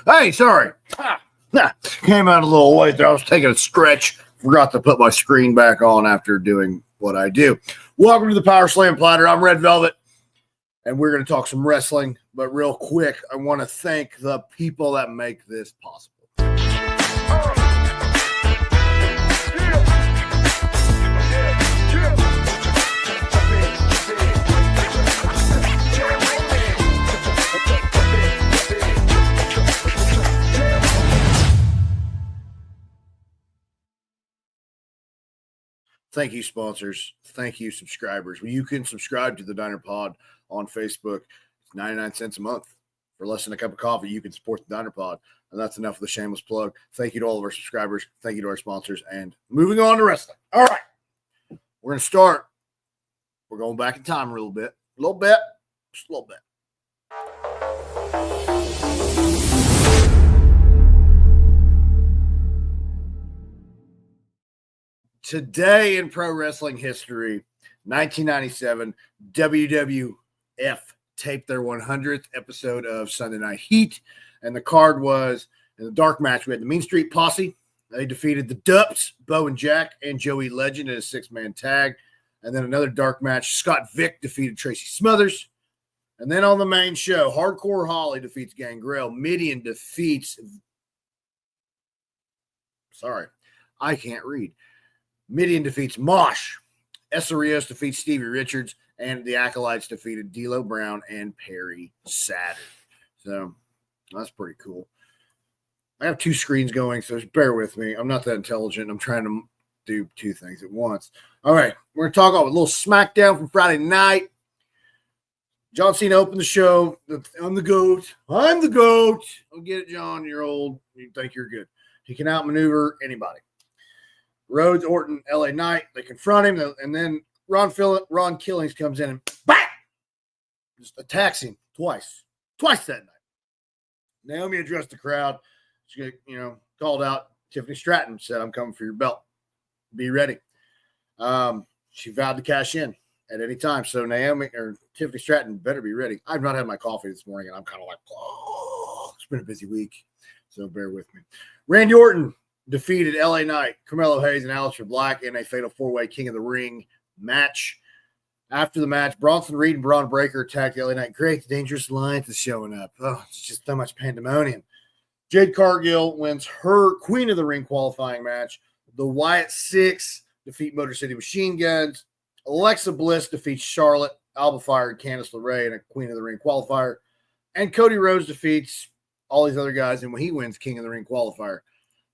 Hey, sorry. Came out a little late there. I was taking a stretch. Forgot to put my screen back on after doing what I do. Welcome to the Powerslam Platter. I'm Red Velvet, and we're going to talk some wrestling. But real quick, I want to thank the people that make this possible. Thank you, sponsors. Thank you, subscribers. You can subscribe to the Diner Pod on Facebook. It's 99 cents a month. For less than a cup of coffee, you can support the Diner Pod. And that's enough of the shameless plug. Thank you to all of our subscribers. Thank you to our sponsors. And moving on to wrestling. All right. We're going to start. We're going back in time a little bit. Just a little bit. Today in pro wrestling history, 1997, WWF taped their 100th episode of Sunday Night Heat, and the card was, in the dark match, we had the Mean Street Posse. They defeated the Dups, Bo and Jack, and Joey Legend in a six-man tag. And then another dark match, Scott Vick defeated Tracy Smothers. And then on the main show, Hardcore Holly defeats Gangrel. Midian defeats... Sorry, I can't read. Midian defeats Mosh. Eserios defeats Stevie Richards, and the Acolytes defeated D'Lo Brown and Perry Saturn. So that's pretty cool. I have two screens going, so just bear with me. I'm not that intelligent. I'm trying to do two things at once. All right, we're going to talk about a little SmackDown from Friday night. John Cena opened the show. I'm the GOAT. I'm the GOAT. I'll get it, John. You're old. You think you're good. He can outmaneuver anybody. Rhodes, Orton, LA Knight, they confront him, and then Ron Killings comes in and bam! Just attacks him twice that night. Naomi addressed the crowd. She, called out Tiffany Stratton, said, "I'm coming for your belt. Be ready." She vowed to cash in at any time. So Tiffany Stratton better be ready. I've not had my coffee this morning, and I'm kind of like, oh, it's been a busy week. So bear with me. Randy Orton defeated LA Knight, Carmelo Hayes, and Aleister Black in a fatal four-way King of the Ring match. After the match, Bronson Reed and Braun Breaker attacked LA Knight. Great, the Dangerous Alliance is showing up. Oh, it's just so much pandemonium. Jade Cargill wins her Queen of the Ring qualifying match. The Wyatt Six defeat Motor City Machine Guns. Alexa Bliss defeats Charlotte, Alba Fire, and Candice LeRae in a Queen of the Ring qualifier. And Cody Rhodes defeats all these other guys, and when he wins King of the Ring qualifier.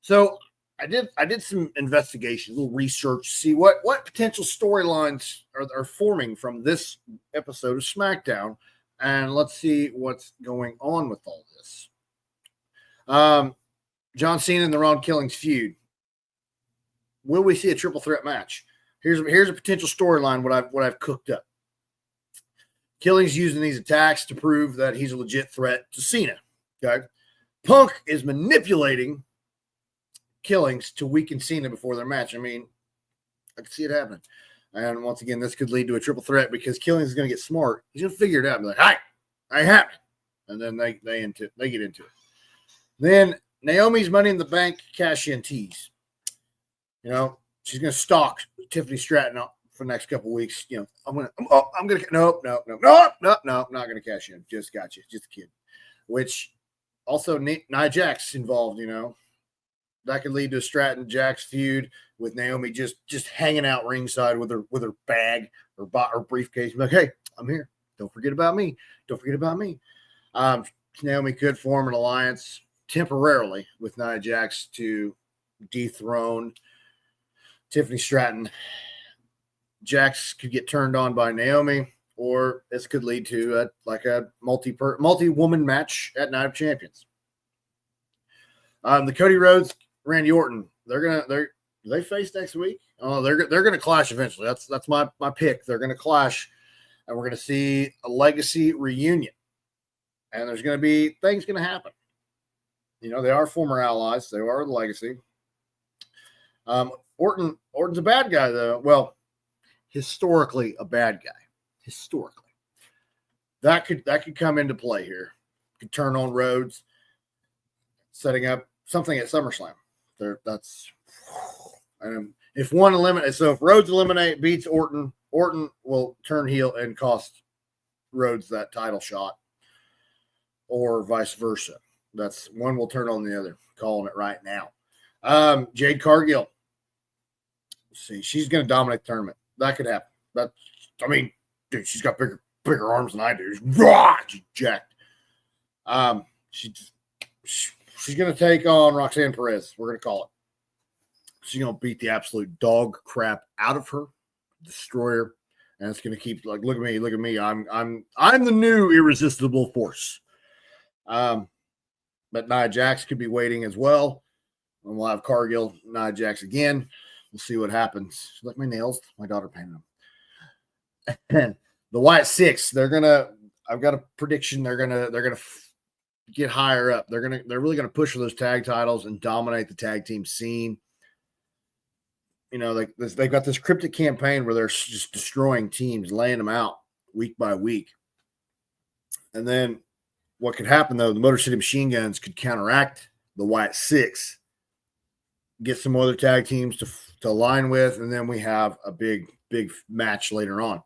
So I did some investigation, a little research, see what potential storylines are forming from this episode of SmackDown, and let's see what's going on with all this. John Cena and the Ron Killings feud. Will we see a triple threat match? Here's a potential storyline. What I've cooked up. Killings using these attacks to prove that he's a legit threat to Cena. Okay, Punk is manipulating Killings to weaken Cena before their match. I mean, I can see it happening. And once again, this could lead to a triple threat because Killings is going to get smart. He's going to figure it out and be like, "Hi, I have it." And then they get into it. Then Naomi's Money in the Bank cash-in tease. She's going to stalk Tiffany Stratton for the next couple of weeks. Nope, not going to cash in. Just got you. Just a kid. Which also Nia Jax involved, That could lead to a Stratton Jax feud with Naomi just hanging out ringside with her bag or briefcase. Like, "Hey, I'm here. Don't forget about me. Don't forget about me." Naomi could form an alliance temporarily with Nia Jax to dethrone Tiffany Stratton. Jax could get turned on by Naomi, or this could lead to a multi-woman match at Night of Champions. The Cody Rhodes, Randy Orton, do they face next week? Oh, they're gonna clash eventually. That's my pick. They're gonna clash, and we're gonna see a legacy reunion. And there's gonna be things gonna happen. They are former allies. They are the legacy. Orton's a bad guy, though. Well, historically a bad guy. Historically. That could come into play here. Could turn on Rhodes. setting up something at SummerSlam. That's and if one eliminates, so if Rhodes beats Orton, Orton will turn heel and cost Rhodes that title shot, or vice versa. That's one will turn on the other. Calling it right now. Jade Cargill. Let's see, she's going to dominate the tournament. That could happen. Dude, she's got bigger arms than I do. She's jacked. She's going to take on Roxanne Perez. We're going to call it. She's going to beat the absolute dog crap out of her, destroy her, and it's going to keep like, look at me. I'm the new irresistible force. But Nia Jax could be waiting as well, and we'll have Cargill, Nia Jax again. We'll see what happens. Like my nails, my daughter painted them. The Wyatt Six, I've got a prediction. They're gonna get higher up. They're really gonna push for those tag titles and dominate the tag team scene. You know, like this, they've got this cryptic campaign where they're just destroying teams, laying them out week by week. And then what could happen though? The Motor City Machine Guns could counteract the Wyatt Six, get some other tag teams to align with, and then we have a big match later on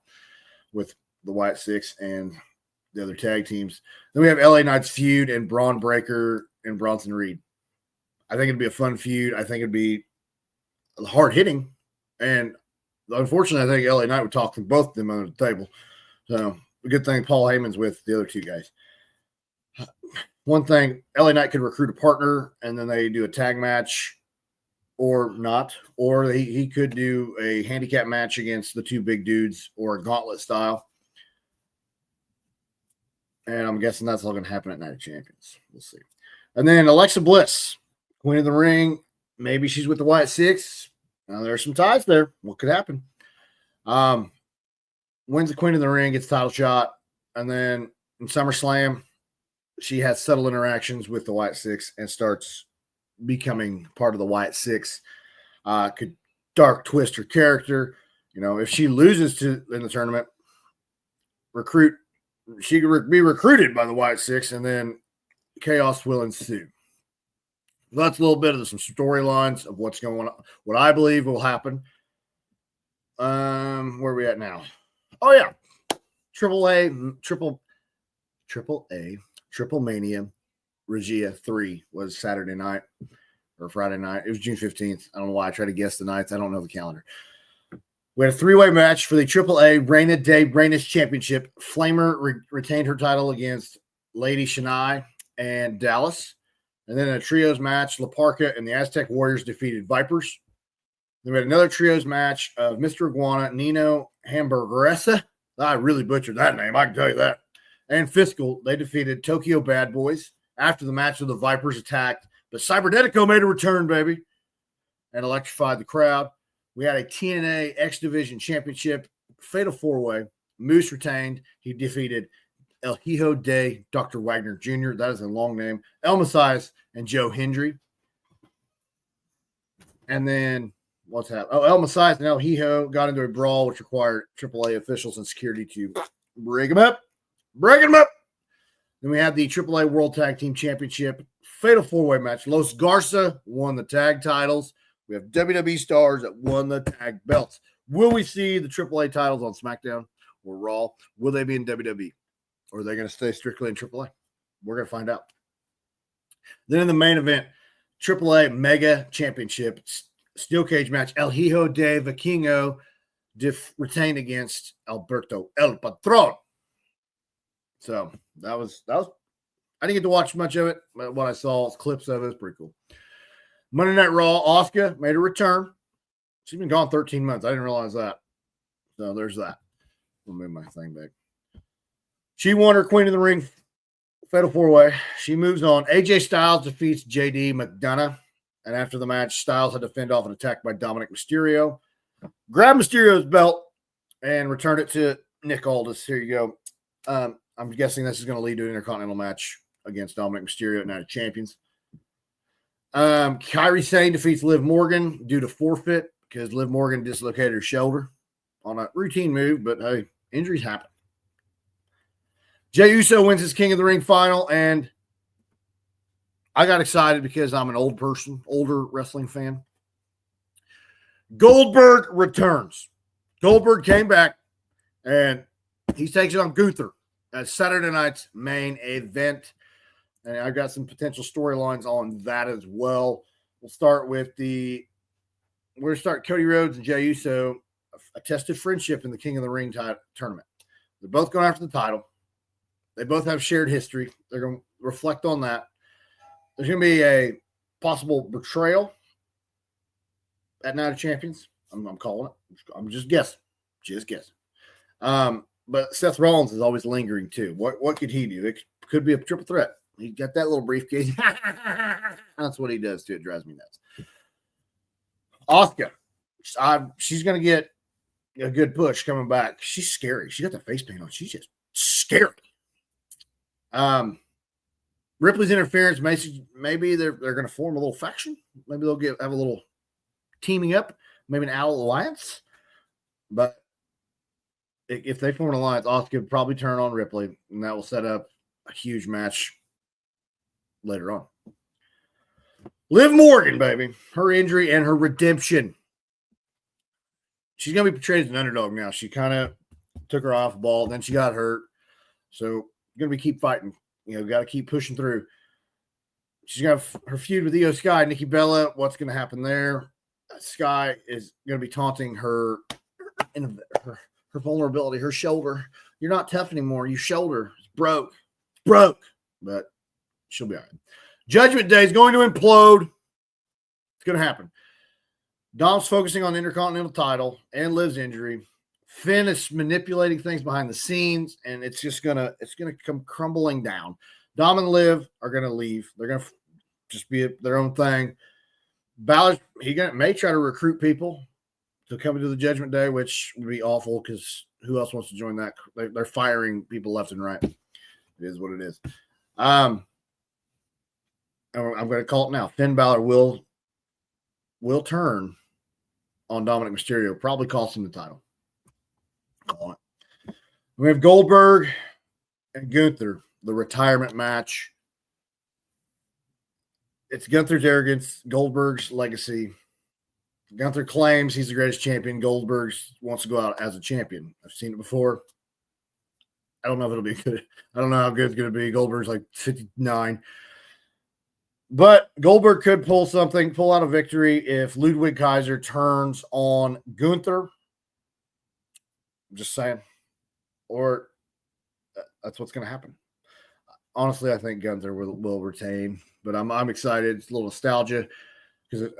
with the Wyatt Six and the other tag teams. Then we have LA Knight's feud and Braun Breaker and Bronson Reed. I think it'd be a fun feud. I think it'd be hard hitting, and unfortunately, I think LA Knight would talk to both of them under the table. So a good thing Paul Heyman's with the other two guys. One thing, LA Knight could recruit a partner, and then they do a tag match, or not, or he could do a handicap match against the two big dudes, or a gauntlet style. And I'm guessing that's all going to happen at Night of Champions. We'll see. And then Alexa Bliss, Queen of the Ring. Maybe she's with the Wyatt Six. Now there's some ties there. What could happen? Wins the Queen of the Ring, gets title shot, and then in SummerSlam, she has subtle interactions with the Wyatt Six and starts becoming part of the Wyatt Six. Could dark twist her character. You know, if she loses in the tournament, she could be recruited by the Wyatt Six, and then chaos will ensue. That's a little bit of some storylines of what's going on, what I believe will happen. Where are we at now? Oh yeah, Triple Mania Regia 3 was Saturday night or Friday night. It was June 15th. I don't know why I try to guess the nights. I don't know the calendar. We had a three-way match for the AAA Reina de Reinas Championship. Flamer retained her title against Lady Shania and Dallas. And then in a trios match, La Parca and the Aztec Warriors defeated Vipers. Then we had another trios match of Mr. Iguana, Nino Hamburguesa. I really butchered that name, I can tell you that. And Fiscal, they defeated Tokyo Bad Boys. After the match, the Vipers attacked, but Cybernetico made a return, baby, and electrified the crowd. We had a TNA X Division Championship, Fatal 4-Way. Moose retained. He defeated El Hijo de Dr. Wagner Jr. That is a long name. El Messias and Joe Hendry. And then what's happened? Oh, El Messias and El Hijo got into a brawl, which required AAA officials and security to break them up. Then we had the AAA World Tag Team Championship Fatal 4-Way match. Los Garza won the tag titles. We have WWE stars that won the tag belts. Will we see the AAA titles on SmackDown or Raw? Will they be in WWE? Or are they going to stay strictly in AAA? We're going to find out. Then in the main event, AAA Mega Championship Steel Cage match. El Hijo de Vikingo retained against Alberto El Patron. So that was. I didn't get to watch much of it, but what I saw, clips of it, was pretty cool. Monday Night Raw, Asuka made a return. She's been gone 13 months. I didn't realize that. So there's that. I'll move my thing back. She won her Queen of the Ring Fatal 4-Way. She moves on. AJ Styles defeats JD McDonough. And after the match, Styles had to fend off an attack by Dominic Mysterio. Grabbed Mysterio's belt and returned it to Nick Aldis. Here you go. I'm guessing this is going to lead to an Intercontinental match against Dominic Mysterio at Night of Champions. Kairi Sane defeats Liv Morgan due to forfeit because Liv Morgan dislocated her shoulder on a routine move, but hey, injuries happen. Jey Uso wins his King of the Ring final, and I got excited because I'm an older wrestling fan. Goldberg returns. Goldberg came back, and he's taking on Gunther at Saturday night's main event. And I've got some potential storylines on that as well. We'll start with Cody Rhodes and Jey Uso, a tested friendship in the King of the Ring tournament. They're both going after the title. They both have shared history. They're going to reflect on that. There's going to be a possible betrayal at Night of Champions. I'm calling it. I'm just guessing. But Seth Rollins is always lingering too. What could he do? It could be a triple threat. He got that little briefcase. That's what he does too. It drives me nuts. Asuka, she's going to get a good push coming back. She's scary. She got the face paint on. She's just scary. Ripley's interference, maybe they're going to form a little faction. Maybe they'll have a little teaming up, maybe an alliance. But if they form an alliance, Asuka would probably turn on Ripley, and that will set up a huge match later on. Liv Morgan, baby. Her injury and her redemption. She's going to be portrayed as an underdog now. She kind of took her off the ball, then she got hurt. So, going to be keep fighting. Got to keep pushing through. She's got her feud with Io Sky, Nikki Bella. What's going to happen there? Sky is going to be taunting her vulnerability, her shoulder. You're not tough anymore. Your shoulder is broke. It's broke. But she'll be all right. Judgment Day is going to implode. It's going to happen. Dom's focusing on the Intercontinental title and Liv's injury. Finn is manipulating things behind the scenes, and it's gonna come crumbling down. Dom and Liv are gonna leave. They're gonna just be their own thing. Balor, may try to recruit people to come into the Judgment Day, which would be awful because who else wants to join that? They're firing people left and right. It is what it is. I'm going to call it now. Finn Balor will turn on Dominic Mysterio, probably cost him the title. Call it. We have Goldberg and Gunther, the retirement match. It's Gunther's arrogance, Goldberg's legacy. Gunther claims he's the greatest champion. Goldberg wants to go out as a champion. I've seen it before. I don't know if it'll be good. I don't know how good it's going to be. Goldberg's like 59. But Goldberg could pull out a victory if Ludwig Kaiser turns on Gunther. I'm just saying. Or that's what's going to happen. Honestly, I think Gunther will retain. But I'm excited. It's a little nostalgia. Because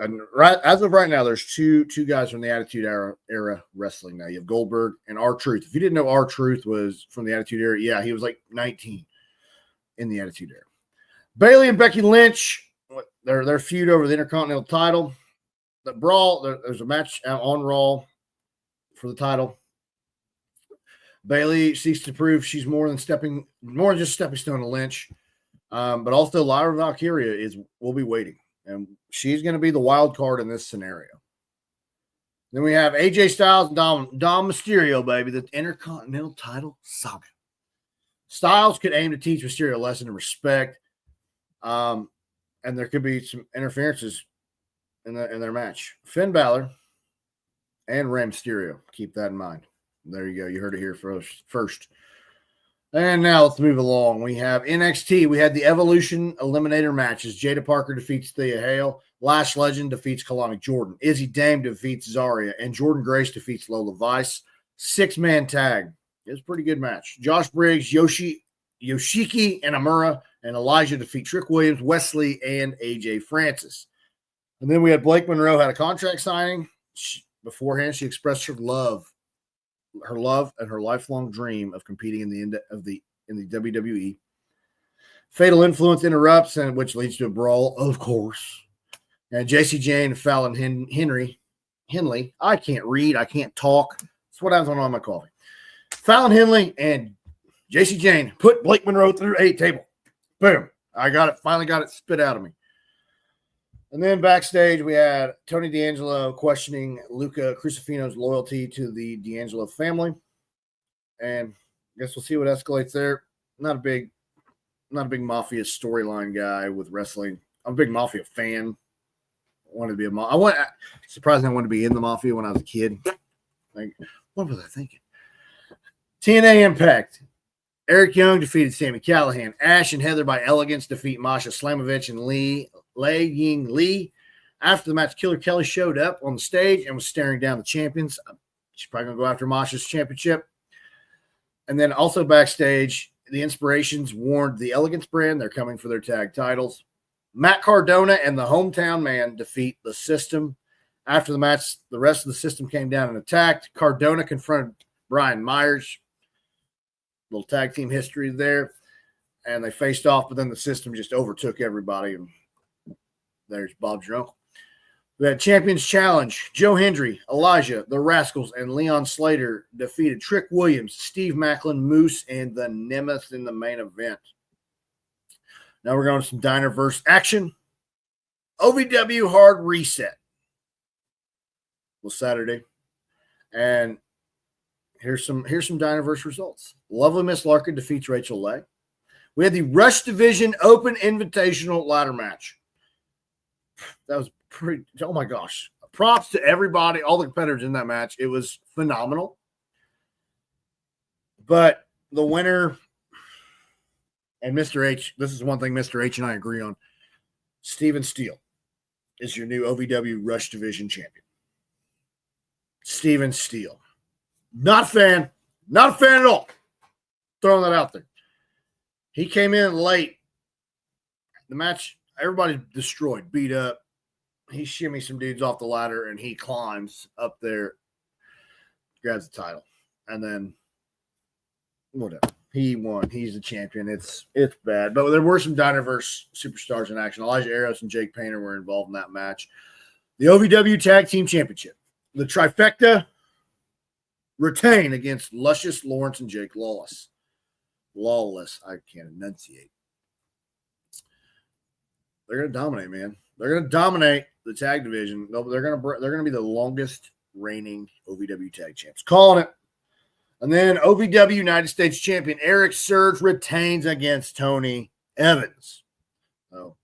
as of right now, there's two guys from the Attitude Era wrestling now. You have Goldberg and R-Truth. If you didn't know R-Truth was from the Attitude Era, yeah, he was like 19 in the Attitude Era. Bayley and Becky Lynch, their feud over the Intercontinental title. The brawl, there's a match on Raw for the title. Bayley seeks to prove she's more than just a stepping stone to Lynch. But also Lyra Valkyria will be waiting. And she's going to be the wild card in this scenario. Then we have AJ Styles and Dom Mysterio, baby, the Intercontinental title saga. Styles could aim to teach Mysterio a lesson of respect. And there could be some interferences in their match. Finn Balor and Rey Mysterio. Keep that in mind. There you go. You heard it here first. And now let's move along. We have NXT. We had the Evolution Eliminator matches. Jada Parker defeats Thea Hale. Lash Legend defeats Kalani Jordan. Izzy Dame defeats Zarya. And Jordan Grace defeats Lola Vice. 6-man tag. It was a pretty good match. Josh Briggs, Yoshiki Inamura, and Elijah defeat Trick Williams, Wesley, and AJ Francis. And then we had Blake Monroe had a contract signing. Beforehand, she expressed her love and her lifelong dream of competing in the WWE. Fatal Influence interrupts, and which leads to a brawl, of course. And JC Jane and Fallon Henley. I can't read. I can't talk. That's what happens when I'm on my coffee. Fallon Henley and JC Jane put Blake Monroe through a table. Boom. I got it. Finally got it spit out of me. And then backstage, we had Tony D'Angelo questioning Luca Crucifino's loyalty to the D'Angelo family. And I guess we'll see what escalates there. Not a big not a big Mafia storyline guy with wrestling. I'm a big Mafia fan. I wanted to be surprisingly, I wanted to be in the Mafia when I was a kid. Like, what was I thinking? TNA Impact. Eric Young defeated Sami Callihan. Ash and Heather by elegance defeat Masha Slamovich and Lei Ying Lee. After the match, Killer Kelly showed up on the stage and was staring down the champions. She's probably going to go after Masha's championship. And then also backstage, the Inspirations warned the Elegance brand they're coming for their tag titles. Matt Cardona and the Hometown Man defeat the System. After the match, the rest of the System came down and attacked. Cardona confronted Brian Myers. Little tag team history there. And they faced off, but then the System just overtook everybody. And there's Bob's your uncle. We had Champions Challenge. Joe Hendry, Elijah, the Rascals, and Leon Slater defeated Trick Williams, Steve Macklin, Moose, and the Nemeth in the main event. Now we're going to some Dinerverse action. OVW Hard Reset was Saturday. And here's some Dinerverse results. Lovely Miss Larkin defeats Rachel Leigh. We had the Rush Division Open Invitational ladder match. That was pretty, oh my gosh. Props to everybody, all the competitors in that match. It was phenomenal. But the winner, and Mr. H, this is one thing Mr. H and I agree on. Steven Steele is your new OVW Rush Division champion. Steven Steele. Not a fan at all. Throwing that out there. He came in late. The match, everybody destroyed, beat up. He shimmies some dudes off the ladder, and he climbs up there, grabs the title, and then whatever. He won. He's the champion. It's bad. But there were some Dinerverse superstars in action. Elijah Eros and Jake Painter were involved in that match. The OVW Tag Team Championship. The trifecta retain against Luscious, Lawrence, and Jake Lawless. Lawless. I can't enunciate. They're going to dominate, man. They're going to dominate the tag division. They're going to be the longest reigning OVW tag champs. Calling it. And then OVW United States champion Eric Surge retains against Tony Evans. So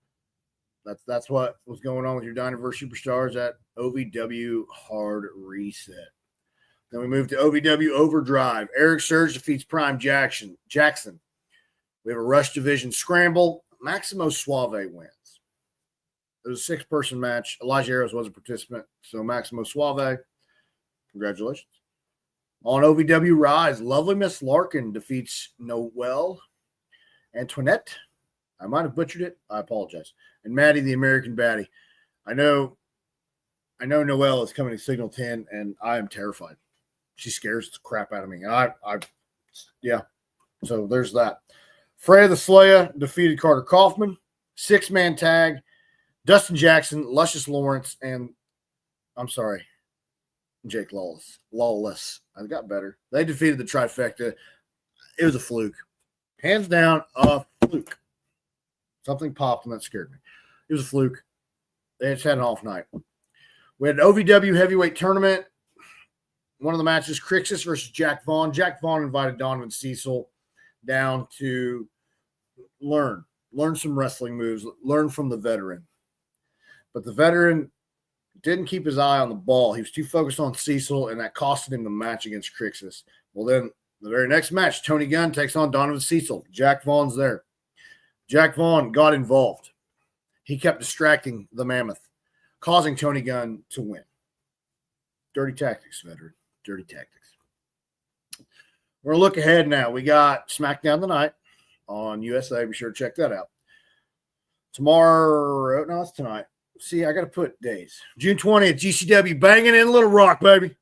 that's what was going on with your Dinerverse superstars at OVW Hard Reset. Then we move to OVW Overdrive. Eric Surge defeats Prime Jackson. We have a Rush Division scramble. Maximo Suave wins. It was a 6-person match. Elijah Eros was a participant. So Maximo Suave, congratulations. On OVW Rise, Lovely Miss Larkin defeats Noelle Antoinette. I might have butchered it. I apologize. And Maddie, the American Baddie. I know Noelle is coming to Signal 10, and I am terrified. She scares the crap out of me. And yeah. So there's that. Freya the Slayer defeated Carter Kaufman. 6-man tag. Dustin Jackson, Luscious Lawrence, and Jake Lawless. I got better. They defeated the trifecta. It was a fluke. Hands down, a fluke. Something popped and that scared me. It was a fluke. They just had an off night. We had an OVW heavyweight tournament. One of the matches, Crixus versus Jack Vaughn. Jack Vaughn invited Donovan Cecil down to learn some wrestling moves, learn from the veteran. But the veteran didn't keep his eye on the ball. He was too focused on Cecil, and that costed him the match against Crixus. Well, then the very next match, Tony Gunn takes on Donovan Cecil. Jack Vaughn's there. Jack Vaughn got involved. He kept distracting the Mammoth, causing Tony Gunn to win. Dirty tactics, veteran. Dirty tactics. We're going to look ahead now. We got SmackDown tonight on USA. Be sure to check that out. Tomorrow, no, it's tonight. See, I got to put days. June 20th, GCW banging in Little Rock, baby.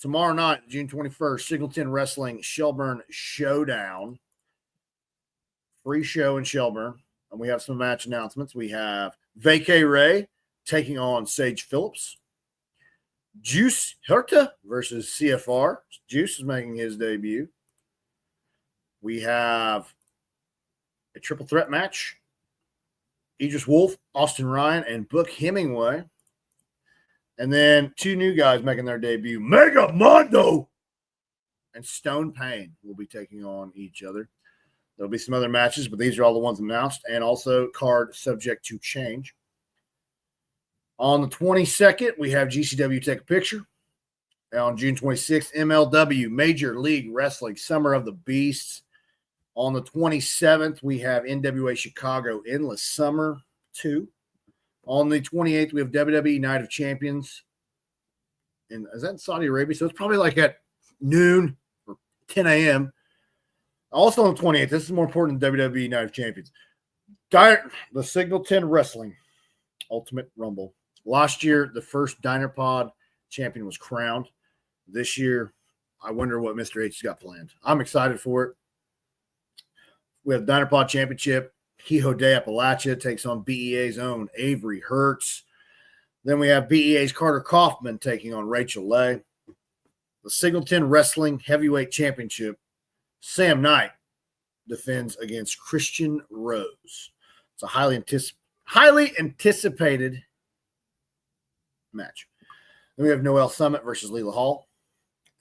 Tomorrow night, June 21st, Signal 10 Wrestling Shelburne Showdown. Free show in Shelburne. And we have some match announcements. We have Vacay Ray taking on Sage Phillips. Juice Herta versus CFR. Juice is making his debut. We have a triple threat match. Idris Wolf, Austin Ryan, and Book Hemingway. And then 2 new guys making their debut. Mega Mondo and Stone Payne will be taking on each other. There'll be some other matches, but these are all the ones announced, and also card subject to change. On the 22nd, we have GCW Take a Picture. And on June 26th, MLW Major League Wrestling Summer of the Beasts. On the 27th, we have NWA Chicago Endless Summer 2. On the 28th, we have WWE Night of Champions. And is that in Saudi Arabia? So it's probably like at noon or 10 a.m. Also on the 28th, this is more important than WWE Night of Champions. The Signal 10 Wrestling Ultimate Rumble. Last year, the first Diner Pod champion was crowned. This year, I wonder what Mr. H has got planned. I'm excited for it. We have Diner Pod Championship. Kehoe Day Appalachia takes on BEA's own Avery Hertz. Then we have BEA's Carter Kaufman taking on Rachel Lay. The Singleton Wrestling Heavyweight Championship. Sam Knight defends against Christian Rose. It's a highly anticipated match. Then we have Noel Summit versus Leela Hall.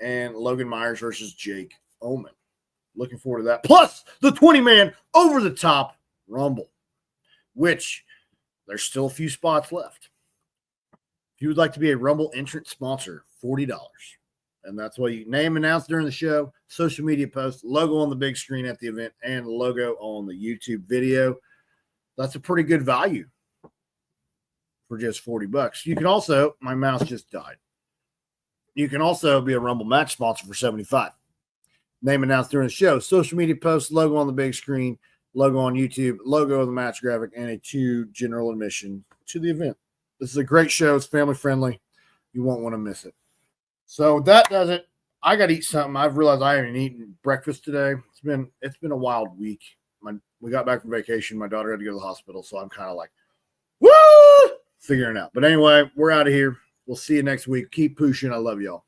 And Logan Myers versus Jake Omen. Looking forward to that. Plus the 20-man over-the-top Rumble, which there's still a few spots left. If you would like to be a Rumble entrant sponsor, $40. And that's what you name announced during the show, social media post, logo on the big screen at the event, and logo on the YouTube video. That's a pretty good value for just $40. You can also, my mouse just died. You can also be a Rumble match sponsor for $75. Name announced during the show, social media post, logo on the big screen, logo on YouTube, logo of the match graphic, and a $2 general admission to the event. This is a great show. It's family friendly. You won't want to miss it. So that does it. I got to eat something. I've realized I haven't eaten breakfast today. It's been a wild week. We got back from vacation. My daughter had to go to the hospital, so I'm kind of like, woo, figuring it out. But anyway, we're out of here. We'll see you next week. Keep pushing. I love y'all.